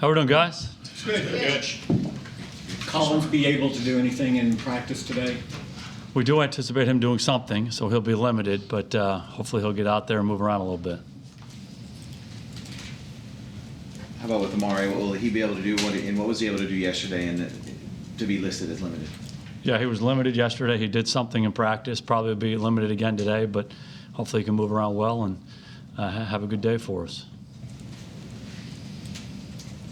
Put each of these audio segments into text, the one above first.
How we doing, guys? Good. Collins be able to do anything in practice today? We do anticipate him doing something, so he'll be limited, but hopefully he'll get out there and move around a little bit. How about with Amari? What will he be able to do? What was he able to do yesterday and to be listed as limited? Yeah, he was limited yesterday. He did something in practice. Probably will be limited again today, but hopefully he can move around well and have a good day for us.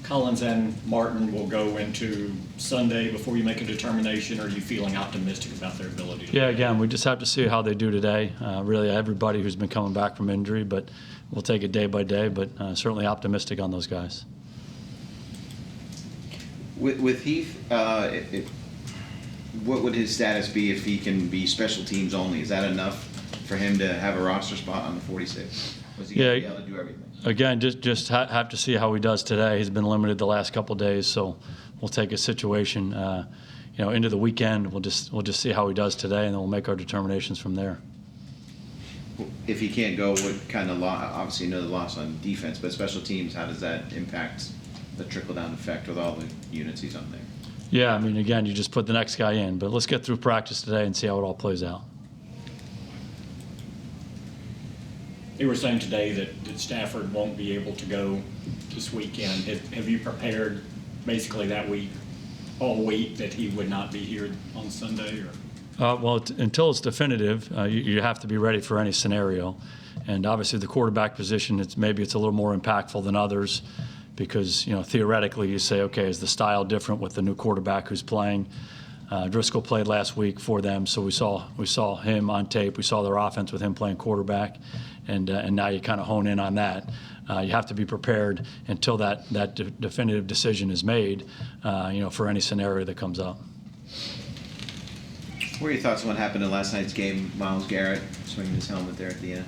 Collins and Martin will go into Sunday before you make a determination, or are you feeling optimistic about their ability to Yeah, again, we just have to see how they do today. Really, everybody who's been coming back from injury, but we'll take it day by day, but certainly optimistic on those guys. With Heath, what would his status be if he can be special teams only? Is that enough for him to have a roster spot on the 46? Was he going to be able to do everything? Again, just have to see how he does today. He's been limited the last couple of days, so we'll take a situation, into the weekend. We'll just see how he does today, and then we'll make our determinations from there. If he can't go, what kind of loss? Obviously, another loss on defense, but special teams. How does that impact the trickle-down effect with all the units he's on there? Yeah, I mean, again, you just put the next guy in, but let's get through practice today and see how it all plays out. They were saying today that Stafford won't be able to go this weekend. Have you prepared basically that week, all week, that he would not be here on Sunday? Or? Well, until it's definitive, you have to be ready for any scenario. And obviously the quarterback position, maybe it's a little more impactful than others because, theoretically you say, okay, is the style different with the new quarterback who's playing? Driscoll played last week for them, so we saw him on tape. We saw their offense with him playing quarterback, and now you kind of hone in on that. You have to be prepared until that definitive decision is made, for any scenario that comes up. What are your thoughts on what happened in last night's game? Miles Garrett swinging his helmet there at the end.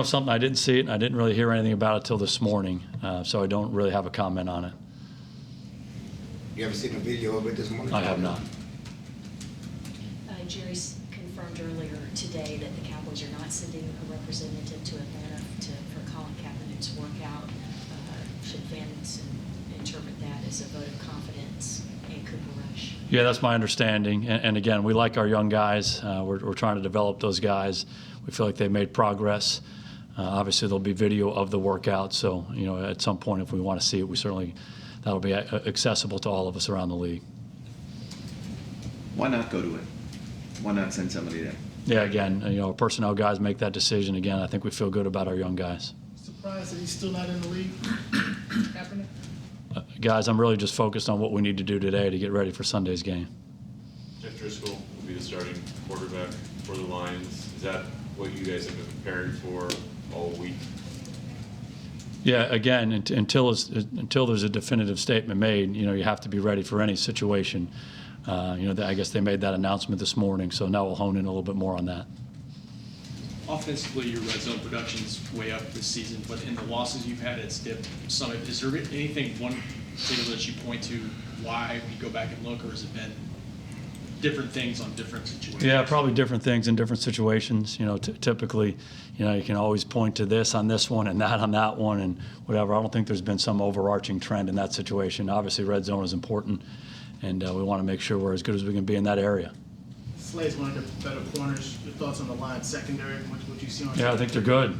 Something, I didn't see it, and I didn't really hear anything about it till this morning, so I don't really have a comment on it. You ever seen a video of it this morning? I have not. Jerry's confirmed earlier today that the Cowboys are not sending a representative to Atlanta for Colin Kaepernick's workout. Should fans interpret that as a vote of confidence in Cooper Rush? Yeah, that's my understanding. And again, we like our young guys. We're trying to develop those guys. We feel like they've made progress. Obviously, there'll be video of the workout. So, at some point, if we want to see it, that'll be accessible to all of us around the league. Why not go to it? Why not send somebody there? Yeah, again, personnel guys make that decision. Again, I think we feel good about our young guys. Surprised that he's still not in the league? Happening? Guys, I'm really just focused on what we need to do today to get ready for Sunday's game. Jeff Driscoll will be the starting quarterback for the Lions. Is that what you guys have been preparing for all week? Yeah, again, until there's a definitive statement made, you have to be ready for any situation. I guess they made that announcement this morning, so now we'll hone in a little bit more on that. Offensively, your red zone production's way up this season, but in the losses you've had, it's dipped some. Is there anything, one particular that you point to why we go back and look, or has it been different things on different situations? Yeah, probably different things in different situations. Typically, you can always point to this on this one and that on that one and whatever. I don't think there's been some overarching trend in that situation. Obviously, red zone is important, and we want to make sure we're as good as we can be in that area. Slade's one of the better corners. Your thoughts on the line secondary? What you see on? Yeah, I think they're good.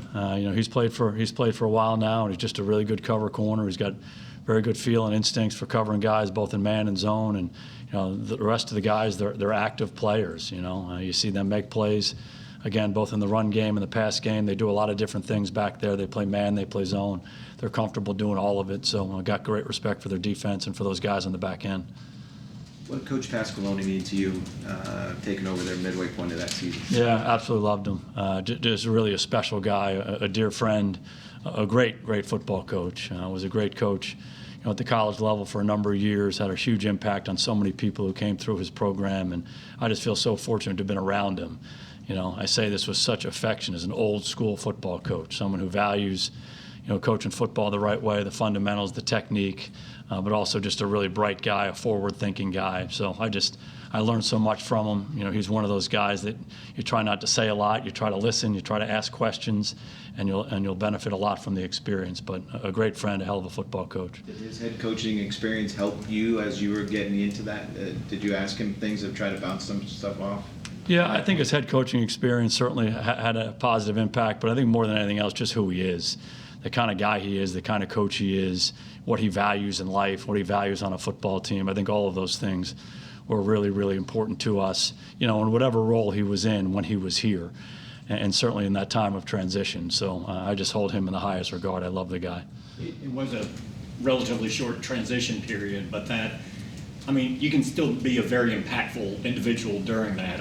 He's played for a while now, and he's just a really good cover corner. He's got very good feel and instincts for covering guys both in man and zone, and the rest of the guys, they're active players. You see them make plays, again, both in the run game and the pass game. They do a lot of different things back there. They play man, they play zone. They're comfortable doing all of it. So I've got great respect for their defense and for those guys on the back end. What did Coach Pasqualoni mean to you, taking over their midway point of that season? Yeah, absolutely loved him. Just really a special guy, a dear friend, a great football coach. Was a great coach, at the college level for a number of years. Had a huge impact on so many people who came through his program, and I just feel so fortunate to have been around him. I say this with such affection as an old school football coach, someone who values, coaching football the right way, the fundamentals, the technique, but also just a really bright guy, a forward-thinking guy. So I learned so much from him. He's one of those guys that you try not to say a lot, you try to listen, you try to ask questions, and you'll benefit a lot from the experience. But a great friend, a hell of a football coach. Did his head coaching experience help you as you were getting into that? Did you ask him things to try to bounce some stuff off? Yeah, I think his head coaching experience certainly had a positive impact, but I think more than anything else, just who he is, the kind of guy he is, the kind of coach he is, what he values in life, what he values on a football team. I think all of those things were really, really important to us, in whatever role he was in when he was here, and certainly in that time of transition. So I just hold him in the highest regard. I love the guy. It was a relatively short transition period, but you can still be a very impactful individual during that.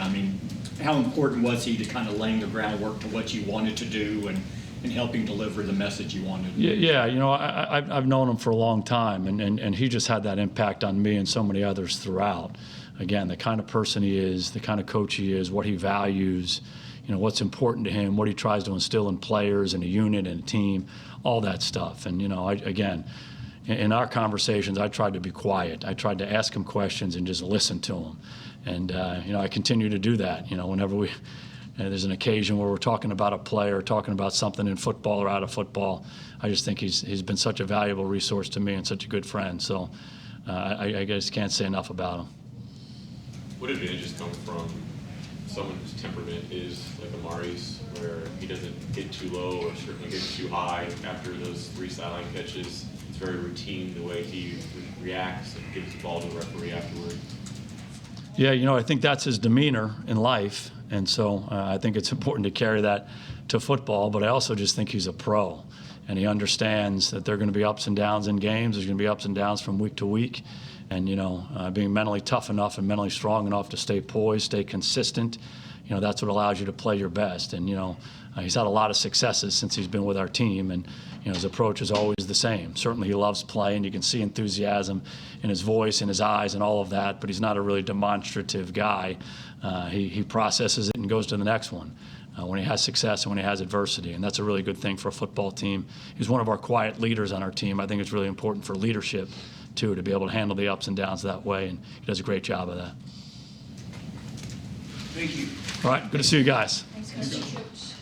How important was he to kind of laying the groundwork to what you wanted to do and helping deliver the message you wanted? Yeah, I've known him for a long time, and he just had that impact on me and so many others throughout. Again, the kind of person he is, the kind of coach he is, what he values, what's important to him, what he tries to instill in players and a unit and a team, all that stuff. And, again, in our conversations, I tried to be quiet. I tried to ask him questions and just listen to him. And, I continue to do that, whenever there's an occasion where we're talking about a player, talking about something in football or out of football. I just think he's been such a valuable resource to me and such a good friend. So I just can't say enough about him. What advantages come from someone whose temperament is like Amari's, where he doesn't get too low or certainly get too high after those 3 sideline catches? It's very routine the way he reacts and gives the ball to the referee afterward. Yeah, I think that's his demeanor in life, and so I think it's important to carry that to football, but I also just think he's a pro, and he understands that there are going to be ups and downs in games. There's going to be ups and downs from week to week, and, being mentally tough enough and mentally strong enough to stay poised, stay consistent, that's what allows you to play your best. And, he's had a lot of successes since he's been with our team, and, his approach is always the same. Certainly he loves playing. You can see enthusiasm in his voice, in his eyes, and all of that, but he's not a really demonstrative guy. He processes it and goes to the next one when he has success and when he has adversity, and that's a really good thing for a football team. He's one of our quiet leaders on our team. I think it's really important for leadership, too, to be able to handle the ups and downs that way, and he does a great job of that. Thank you. All right, good to see you guys. Thanks, Coach.